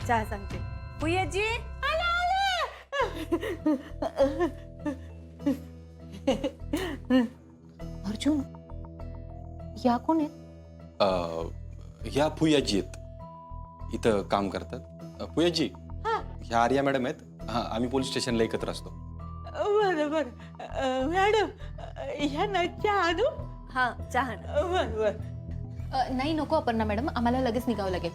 चहा सांगते. भुयाजी अर्जुन, या कोण आहेत? ह्या फुयाजी आहेत, इथं काम करतात. फुयाजी ह्या आर्या मॅडम आहेत. हा, आम्ही पोलीस स्टेशनला एकत्र असतो. बरं बरं मॅडम ह्या ना चहा आणू. हा चहा ना. बरं बरं. नाही नको अपर्णा मॅडम, आम्हाला लगेच निघावं लागेल.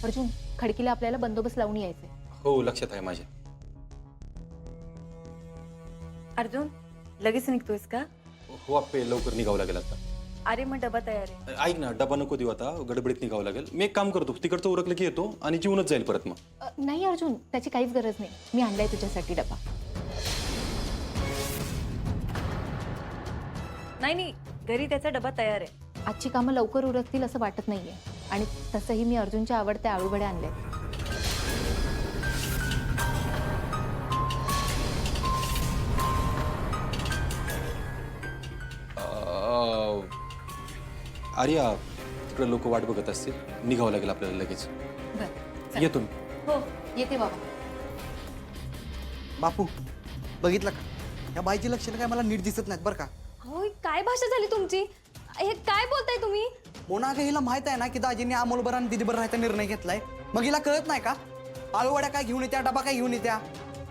अर्जुन, खडकीला आपल्याला बंदोबस्त लावून यायचंय. हो, लक्षात आहे माझ्या. अर्जुन लगेच निघतोयस का? हो आप्पे, लवकर निघावं लागेल आता. अरे मग डबा तयार आहे. ऐक ना, डबा नको देऊ आता, गडबडीत निघावं लागेल. मी एक काम करतो, तिकडचं उरकलं की येतो आणि जीवनच जाईल परत. मग नाही अर्जुन, त्याची काहीच गरज नाही. मी आणलाय तुझ्यासाठी डबा. नाही घरी त्याचा डबा तयार आहे. आजची कामं लवकर उरकतील असं वाटत नाहीये. आणि तसंही मी अर्जुनच्या आवडत्या आळूवड्या आणल्या. आर्या, तिकडे लोक वाट बघत असतील, निघावं लागेल आपल्याला लगेच. बरं, येतो मी. हो येते बाबा. बापू, बघितलं का? या बाईची लक्षणं काय मला नीट दिसत नाहीत बरं का. होय, काय भाषा झाली तुमची? हे काय बोलताय तुम्ही? मोना अगं, हिला माहित आहे ना की दाजींनी अमोलबर आणि दिदीबर राहायचा निर्णय घेतलाय. मग हिला कळत नाही का? आळूवड्या काय घेऊन येत्या, डबा काय घेऊन येत्या.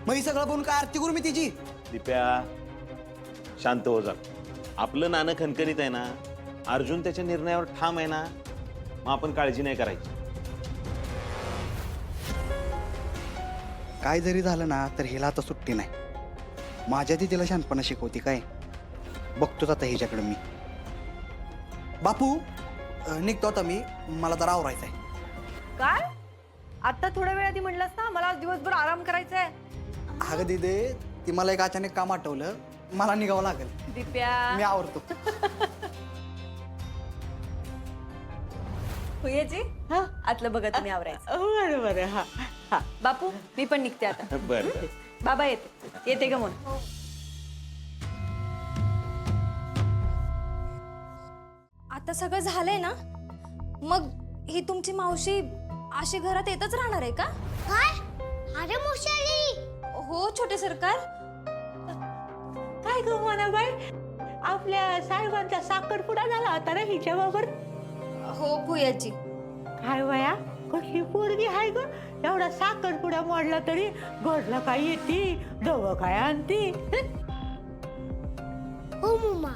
मग ही सगळं बघून काय आरती करू मी तिची? दिप्या, शांत हो जा. आपलं नाणं खणखणीत आहे ना, अर्जुन त्याच्या निर्णयावर ठाम आहे ना, मग आपण काळजी नाही करायची. काय जरी झालं ना तर हिला आता सुट्टी नाही. माझ्या ती तिला शांतपणा शिकवती काय. बघतोच आता हिच्याकडे मी. बापू, निघतो आता मी, मला जरा आवरायचं आहे. काय आता थोड्या वेळ आधी म्हणलास ना मला आज दिवसभर आराम करायचा आहे. अगं दिदे, ती मला एक अचानक काम आठवलं, मला निघावं लागेल. दिप्या मी आवरतो. भुयाजी हा आतलं बघा तुम्ही आवरायचं. बरं बरं. हा हा. बापू मी पण निघते आता. बरं. बाबा येते का म्हणून. आता सगळं झालंय ना, मग ही तुमची मावशी अशी घरात येतच राहणार आहे का? काय? अरे मुशाली, हो छोटे सरकार. काय ग मनाबाई, आपल्या साहेबांचा साखरपुडा झाला होता ना हिच्याबरोबर. हो भुयाजी. काय वया, कसली पोरगी आहे ग. एवढा साखरपुडा मोडला तरी घडला काय येते, दव काय आणती. हो मुमा,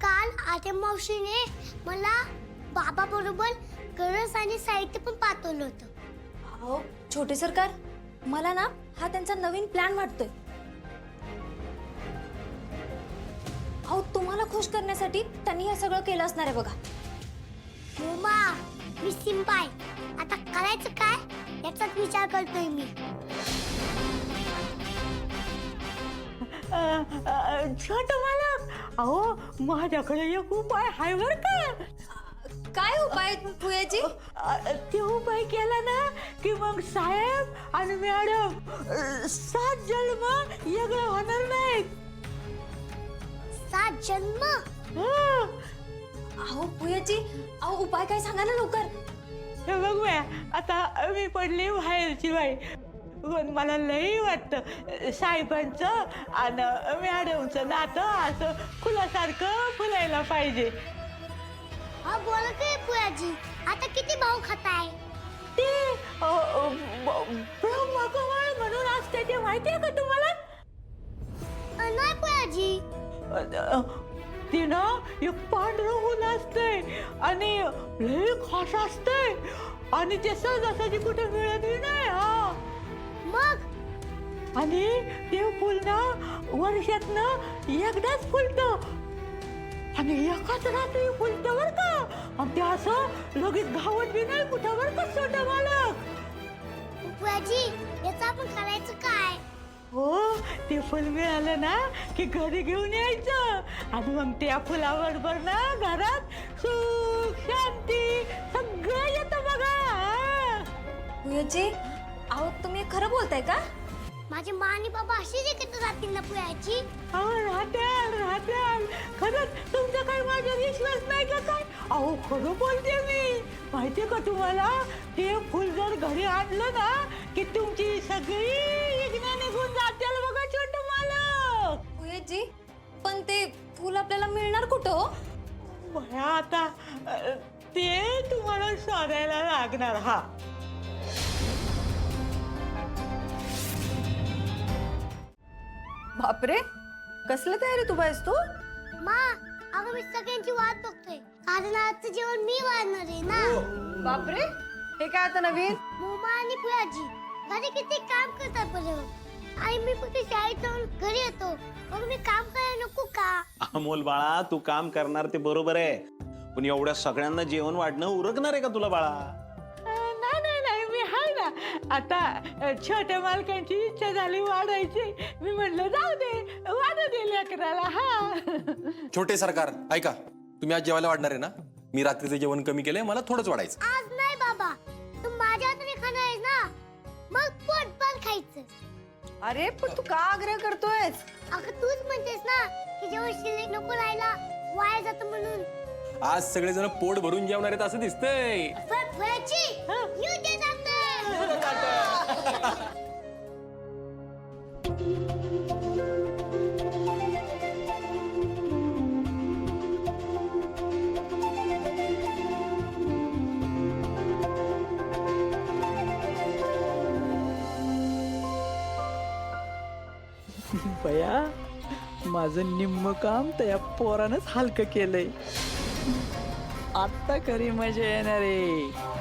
काल आत्या मावशीने मला बाबा बरोबर गरज आणि साहित्य पण पाठवलं होतं. हो छोटे सरकार, मला ना हा त्यांचा नवीन प्लॅन वाटतोय. अहो, तुम्हाला खुश करण्यासाठी त्यांनी हे सगळं केलं असणार आहे बघा. मुमा, मी सिंपाय. आता करायचं काय याचाच विचार करतोय मी. छोट मालक, अहो माझ्याकडे एक उपाय आहे बर का. काय उपाय भुयाजी? ते उपाय केला ना की मग साहेब आणि मॅडम 7 जन्म वेगळं होणार नाहीत. 7 जन्म? अहो भुयाजी, अहो उपाय काय सांगा ना लवकर. हे बघ बया, आता मी पडली बाहेरची बाई, पण मला लई वाटतं साहेबांचं आणि मॅडमचं नातं असं फुलासारखं फुलायला पाहिजे. हा बोल काय पुयाजी, आता किती भाऊ खाताय? ते ब्रह्मकमळ म्हणून असते, ते माहितीये का तुम्हाला? नाही पुयाजी. ती ना एक पांढरं फुल असते आणि लई खास असते आणि ते सहजासहजी कुठे मिळत नाही. हा मग आणि ते फुल ना वर्षातनं एकदाच फुलतं आणि एकाच रात्री फुलतं बर का. आणि ते असं लगेच घावत बी नाही कुठं बर का छोटा मालक. पुयाजी, याचं आपण करायचं काय? हो, ते फुल मिळालं ना की घरी घेऊन यायचं आणि मग त्या फुलाबरोबर ना घरात सुख शांती सगळं येतं बघा. भुयाजी, अहो तुम्ही खरं बोलताय का? माझी मा आणि बाबा अशीच एकत्र राहतील ना पुयाजी? राहत्याल. खरंच तुमचा काय माझ्यावर विश्वास नाही का काय? अहो खरं बोलते मी. माहितीये का तुम्हाला ते फुल जर घरी आणलं ना की तुमची सगळी विघ्न निघून जातील बघा छोटं मालक. जी पण ते फुल आपल्याला मिळणार कुठं? बया आता ते तुम्हाला शोधायला लागणार. हा बापरे, कसलं तयारी तू बायस तू? मा अगं मी सगळ्यांची वाट बघतोय कारण आजचं जेवण मी वाढणार आहे ना. बापरे, हे काय आता नवीन? मोमा आणि फुयाजी घरी किती काम करतात बरं आणि मी फक्त शाळेत जाऊन घरी येतो. मग मी काम करायला नको का? अमोल बाळा, तू काम करणार ते बरोबर आहे, पण एवढ्या सगळ्यांना जेवण वाढणं उरकणार आहे का तुला बाळा? नाही नाही नाही, मी आहे ना. आता छोट्या मालकांची इच्छा झाली वाढायची, मी म्हणलं जाऊ दे वाढू दे लेकराला. हा छोटे सरकार ऐका, तुम्ही आज जेवायला वाढणार आहे ना? मी रात्रीचं जेवण कमी केलंय, मला थोडंच वाढायचं. आज नाही बाबा, तू माझ्या हाताने खाणार आहेस ना, मग पोटभर खायचं. अरे पण तू का आग्रह करतोयस? अगं तूच म्हणतेस ना की जेवण शिल्लक नको राहायला, वाया जातं म्हणून. आज सगळेजण पोट भरून जेवणार आहेत असं दिसतंय. फुयाजी, येऊ दे जातं. बया, माझं निम्म काम त्या पोरानंच हलकं केलंय. आता खरी मजा येणार आहे.